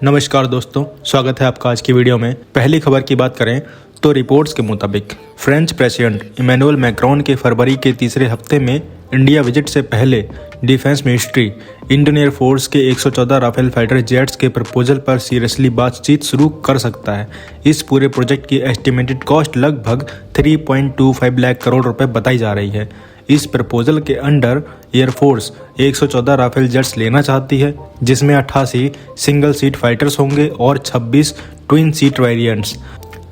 नमस्कार दोस्तों, स्वागत है आपका आज की वीडियो में। पहली खबर की बात करें तो रिपोर्ट्स के मुताबिक फ्रेंच प्रेसिडेंट इमैनुअल मैक्रोन के फरवरी के तीसरे हफ्ते में इंडिया विजिट से पहले डिफेंस मिनिस्ट्री इंडियन एयरफोर्स के 114 राफेल फाइटर जेट्स के प्रपोजल पर सीरियसली बातचीत शुरू कर सकता है। इस पूरे प्रोजेक्ट की एस्टिमेटेड कॉस्ट लगभग 3.25 लाख करोड़ रुपए बताई जा रही है। इस प्रपोजल के अंडर एयरफोर्स 114 राफेल जेट्स लेना चाहती है, जिसमें 88 सिंगल सीट फाइटर्स होंगे और 26 twin seat variants.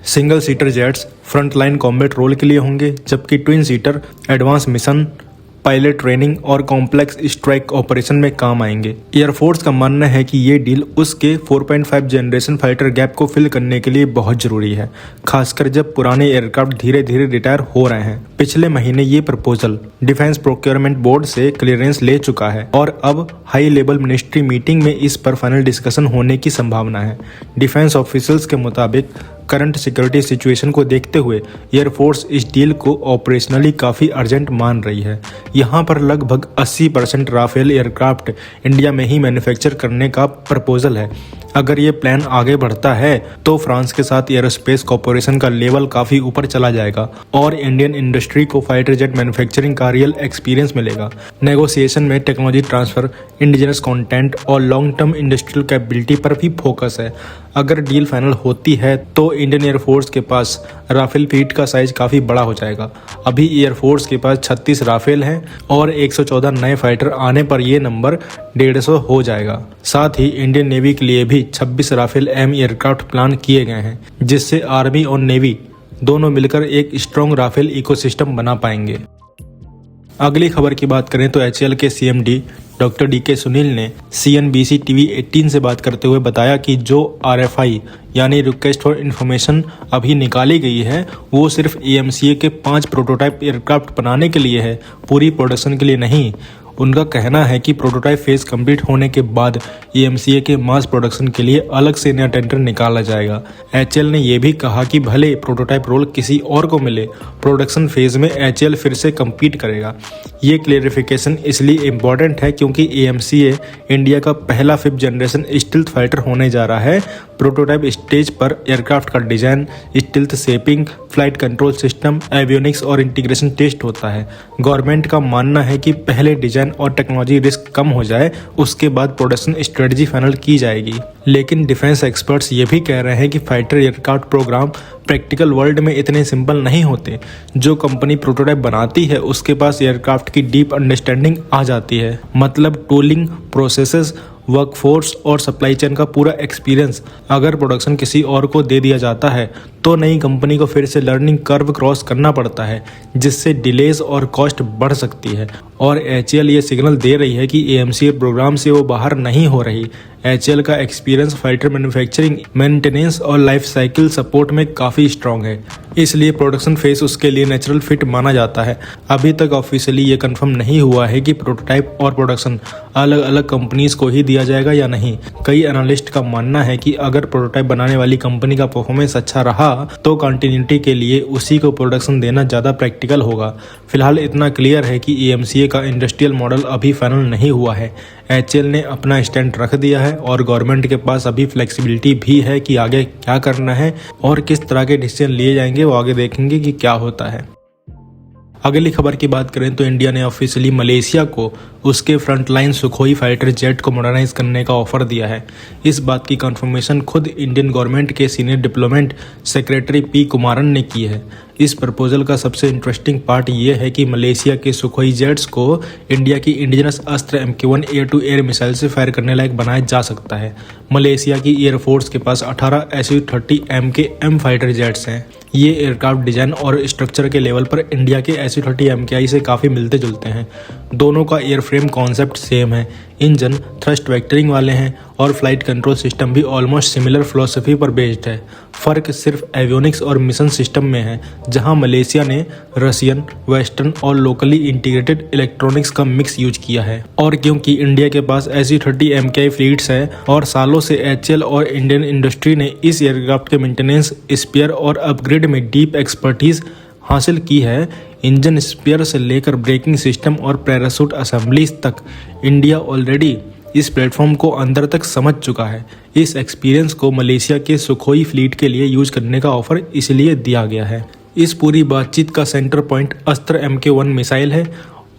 Single seater jets frontline combat role के लिए होंगे, जबकि twin seater advance mission, pilot training और कॉम्प्लेक्स स्ट्राइक ऑपरेशन में काम आएंगे। एयरफोर्स का मानना है कि ये डील उसके 4.5 जनरेशन फाइटर गैप को फिल करने के लिए बहुत जरूरी है, खासकर जब पुराने एयरक्राफ्ट धीरे धीरे रिटायर हो रहे हैं। पिछले महीने ये प्रपोजल डिफेंस प्रोक्योरमेंट बोर्ड से क्लियरेंस ले चुका है और अब हाई लेवल मिनिस्ट्री मीटिंग में इस पर फाइनल डिस्कशन होने की संभावना है। डिफेंस ऑफिशियल्स के मुताबिक करंट सिक्योरिटी सिचुएशन को देखते हुए एयरफोर्स इस डील को ऑपरेशनली काफ़ी अर्जेंट मान रही है। यहाँ पर लगभग 80% राफेल एयरक्राफ्ट इंडिया में ही मैन्युफैक्चर करने का प्रपोजल है। अगर ये प्लान आगे बढ़ता है तो फ्रांस के साथ एयरोस्पेस कॉर्पोरेशन का लेवल काफ़ी ऊपर चला जाएगा और इंडियन इंडस्ट्री को फाइटर जेट मैन्युफैक्चरिंग का रियल एक्सपीरियंस मिलेगा। नेगोशिएशन में टेक्नोलॉजी ट्रांसफर, इंडिजिनस कंटेंट और लॉन्ग टर्म इंडस्ट्रियल कैपेबिलिटी पर भी फोकस है। अगर डील फाइनल होती है तो इंडियन एयरफोर्स के पास राफेल फ्लीट का साइज काफ़ी बड़ा हो जाएगा। अभी एयरफोर्स के पास 36 राफेल हैं और 114 नए फाइटर आने पर यह नंबर 150 हो जाएगा। साथ ही इंडियन नेवी के लिए भी 26 राफेल एम एयरक्राफ्ट प्लान किए गए हैं, जिससे आर्मी और नेवी दोनों मिलकर एक स्ट्रॉन्ग राफेल इकोसिस्टम बना पाएंगे। अगली खबर की बात करें तो एचएएल के सीएमडी डॉक्टर डीके सुनील ने CNBC TV 18 से बात करते हुए बताया कि जो RFI यानी रिक्वेस्ट फॉर इन्फॉर्मेशन अभी निकाली गई है वो सिर्फ AMCA के 5 प्रोटोटाइप एयरक्राफ्ट बनाने के लिए है, पूरी प्रोडक्शन के लिए नहीं। उनका कहना है कि प्रोटोटाइप फेज कंप्लीट होने के बाद AMCA के मास प्रोडक्शन के लिए अलग से नया टेंडर निकाला जाएगा। HAL ने यह भी कहा कि भले प्रोटोटाइप रोल किसी और को मिले, प्रोडक्शन फेज में HAL फिर से compete करेगा। ये क्लेरिफिकेशन इसलिए इम्पोर्टेंट है क्योंकि AMCA इंडिया का पहला 5th जनरेशन स्टील्थ फाइटर होने जा रहा है। प्रोटोटाइप स्टेज पर एयरक्राफ्ट का design, stealth shaping, flight control system, avionics और इंटीग्रेशन टेस्ट होता है। गवर्नमेंट का मानना है कि पहले डिजाइन और टेक्नोलॉजी रिस्क कम हो जाए, उसके बाद प्रोडक्शन स्ट्रेटजी फाइनल की जाएगी। लेकिन डिफेंस एक्सपर्ट्स ये भी कह रहे हैं कि fighter aircraft program practical world में इतने सिंपल नहीं होते। जो कंपनी प्रोटोटाइप बनाती है उसके पास एयरक्राफ्ट की डीप अंडरस्टैंडिंग आ जाती है, मतलब टूलिंग, प्रोसेसेस, वर्कफोर्स और सप्लाई चेन का पूरा एक्सपीरियंस। अगर प्रोडक्शन किसी और को दे दिया जाता है तो नई कंपनी को फिर से लर्निंग कर्व क्रॉस करना पड़ता है, जिससे डिलेज और कॉस्ट बढ़ सकती है। और HAL ये सिग्नल दे रही है कि AMCA प्रोग्राम से वो बाहर नहीं हो रही। HAL का एक्सपीरियंस फाइटर मैन्युफैक्चरिंग, मेंटेनेंस और लाइफ साइकिल सपोर्ट में काफ़ी स्ट्रॉन्ग है, इसलिए प्रोडक्शन फेज उसके लिए नेचुरल फिट माना जाता है। अभी तक ऑफिशियली ये कंफर्म नहीं हुआ है कि प्रोटोटाइप और प्रोडक्शन अलग अलग कंपनीज को ही दिया जाएगा या नहीं। कई एनालिस्ट का मानना है कि अगर प्रोटोटाइप बनाने वाली कंपनी का परफॉर्मेंस अच्छा रहा तो कंटिन्यूटी के लिए उसी को प्रोडक्शन देना ज़्यादा प्रैक्टिकल होगा। फिलहाल इतना क्लियर है कि AMCA का इंडस्ट्रियल मॉडल अभी फाइनल नहीं हुआ है। HAL ने अपना स्टैंड रख दिया है और गवर्नमेंट के पास अभी फ्लेक्सिबिलिटी भी है कि आगे क्या करना है और किस तरह के डिसीजन लिए जाएंगे, वो आगे देखेंगे कि क्या होता है। अगली खबर की बात करें तो इंडिया ने ऑफिशियली मलेशिया को उसके फ्रंटलाइन सुखोई फाइटर जेट को मॉडर्नाइज करने का ऑफर दिया है। इस बात की कंफर्मेशन खुद इंडियन गवर्नमेंट के senior diplomat secretary P Kumaran ने की है। इस प्रपोजल का सबसे इंटरेस्टिंग पार्ट ये है कि मलेशिया के सुखोई जेट्स को इंडिया की indigenous Astra MK1 air to air missile से फायर करने लायक बनाया जा सकता है। मलेशिया की एयरफोर्स के पास 18 SU-30 MKM फाइटर जेट्स हैं। ये एयरक्राफ्ट डिजाइन और स्ट्रक्चर के लेवल पर इंडिया के SU-30 MKI से काफ़ी मिलते जुलते हैं। दोनों का एयरफ्रेम कॉन्सेप्ट सेम है, इंजन थ्रस्ट वेक्टरिंग वाले हैं और फ्लाइट कंट्रोल सिस्टम भी ऑलमोस्ट सिमिलर फिलॉसफी पर बेस्ड है। फ़र्क सिर्फ एवियोनिक्स और मिशन सिस्टम में है, जहां मलेशिया ने रशियन, वेस्टर्न और लोकली इंटीग्रेटेड इलेक्ट्रॉनिक्स का मिक्स यूज किया है। और क्योंकि इंडिया के पास SU-30 MKI फ्लीट्स है और सालों से HAL और इंडियन इंडस्ट्री ने इस एयरक्राफ्ट के मेंटेनेंस, स्पेयर और अपग्रेड में डीप एक्सपर्टीज हासिल की है, इंजन स्पेयर से लेकर ब्रेकिंग सिस्टम और पैराशूट असेंबलीज तक इंडिया ऑलरेडी इस प्लेटफॉर्म को अंदर तक समझ चुका है। इस एक्सपीरियंस को मलेशिया के सुखोई फ्लीट के लिए यूज करने का ऑफर इसलिए दिया गया है। इस पूरी बातचीत का सेंटर पॉइंट अस्त्र MK1 मिसाइल है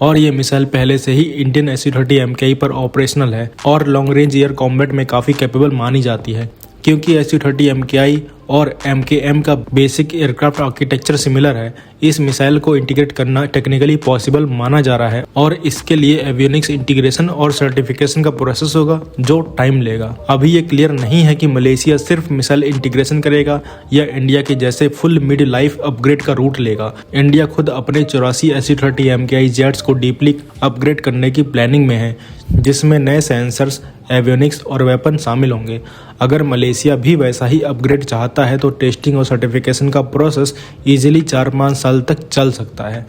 और ये मिसाइल पहले से ही इंडियन SU-30 MKI पर ऑपरेशनल है और लॉन्ग रेंज एयर कॉम्बैट में काफ़ी कैपेबल मानी जाती है। क्योंकि SU-30 MKI और MKM का बेसिक एयरक्राफ्ट आर्किटेक्चर सिमिलर है, इस मिसाइल को इंटीग्रेट करना टेक्निकली पॉसिबल माना जा रहा है और इसके लिए एवियोनिक्स इंटीग्रेशन और सर्टिफिकेशन का प्रोसेस होगा जो टाइम लेगा। अभी ये क्लियर नहीं है कि मलेशिया सिर्फ मिसाइल इंटीग्रेशन करेगा या इंडिया के जैसे फुल मिड लाइफ अपग्रेड का रूट लेगा। इंडिया खुद अपने 84 SU-30 MKI जेट्स को डीपली अपग्रेड करने की प्लानिंग में है, जिसमें नए सेंसर्स, एवियोनिक्स और वेपन शामिल होंगे। अगर मलेशिया भी वैसा ही अपग्रेड चाहता है तो टेस्टिंग और सर्टिफिकेशन का प्रोसेस इजीली 4-5 साल तक चल सकता है।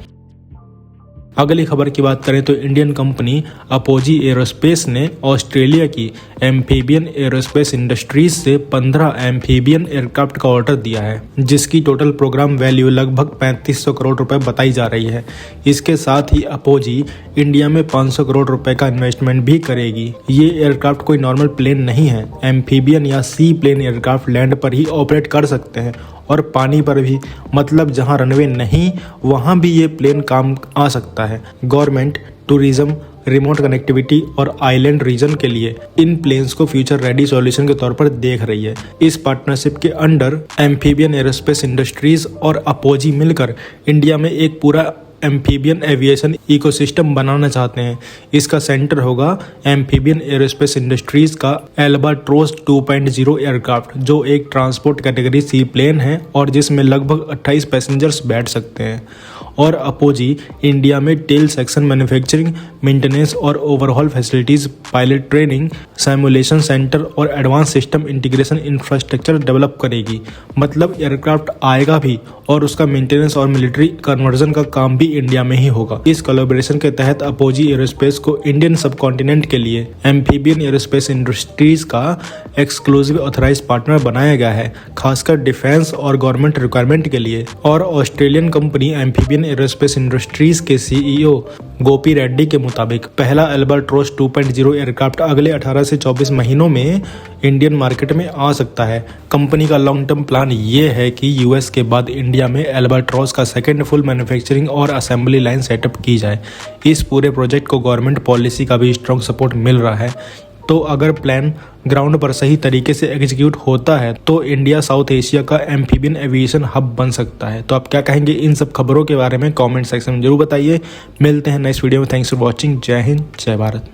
अगली खबर की बात करें तो इंडियन कंपनी अपोजी एरोस्पेस ने ऑस्ट्रेलिया की एम्फीबियन एरोस्पेस इंडस्ट्रीज से 15 एम्फीबियन एयरक्राफ्ट का ऑर्डर दिया है, जिसकी टोटल प्रोग्राम वैल्यू लगभग 3500 करोड़ रुपए बताई जा रही है। इसके साथ ही अपोजी इंडिया में 500 करोड़ रुपए का इन्वेस्टमेंट भी करेगी। ये एयरक्राफ्ट कोई नॉर्मल प्लेन नहीं है। एम्फीबियन या सी प्लेन एयरक्राफ्ट लैंड पर ही ऑपरेट कर सकते हैं और पानी पर भी, मतलब जहां रनवे नहीं वहां भी ये प्लेन काम आ सकता है। गवर्नमेंट टूरिज्म, रिमोट कनेक्टिविटी और आइलैंड रीजन के लिए इन प्लेन्स को फ्यूचर रेडी सॉल्यूशन के तौर पर देख रही है। इस पार्टनरशिप के अंडर एम्फीबियन एरोस्पेस इंडस्ट्रीज और अपोजी मिलकर इंडिया में एक पूरा एम्फीबियन एविएशन इकोसिस्टम बनाना चाहते हैं। इसका सेंटर होगा एम्फीबियन एरोस्पेस इंडस्ट्रीज का एल्बाट्रोस 2.0 एयरक्राफ्ट, जो एक ट्रांसपोर्ट कैटेगरी सी प्लेन है और जिसमें लगभग 28 पैसेंजर्स बैठ सकते हैं। और अपोजी इंडिया में टेल सेक्शन मैन्युफैक्चरिंग, मेंटेनेंस और overhaul facilities, pilot training, simulation centre और advance system integration infrastructure develop करेगी। मतलब एयरक्राफ्ट आएगा भी और उसका मेंटेनेंस और मिलिट्री कन्वर्जन का काम भी इंडिया में ही होगा। इस कोलैबोरेशन के तहत अपोजी एरोस्पेस को इंडियन सब कॉन्टिनेंट के लिए एम्फीबियन एरोस्पेस इंडस्ट्रीज का एक्सक्लूसिव ऑथराइज्ड पार्टनर बनाया गया है, खासकर डिफेंस और गवर्नमेंट रिक्वायरमेंट के लिए। और Australian company amphibian aerospace industries के CEO गोपी रेड्डी के मुताबिक पहला एल्बाट्रोस 2.0 एयरक्राफ्ट अगले 18 से 24 महीनों में इंडियन मार्केट में आ सकता है। कंपनी का लॉन्ग टर्म प्लान ये है कि US के बाद इंडिया में एल्बाट्रोस का सेकेंड फुल मैन्युफैक्चरिंग और असेंबली लाइन सेटअप की जाए। इस पूरे प्रोजेक्ट को गवर्नमेंट पॉलिसी का भी स्ट्रॉन्ग सपोर्ट मिल रहा है। तो अगर प्लान ग्राउंड पर सही तरीके से एग्जीक्यूट होता है तो इंडिया साउथ एशिया का एम्फीबियन एविएशन हब बन सकता है। तो आप क्या कहेंगे इन सब खबरों के बारे में कमेंट सेक्शन में जरूर बताइए। मिलते हैं नेक्स्ट वीडियो में। Thanks for watching. जय हिंद, जय भारत।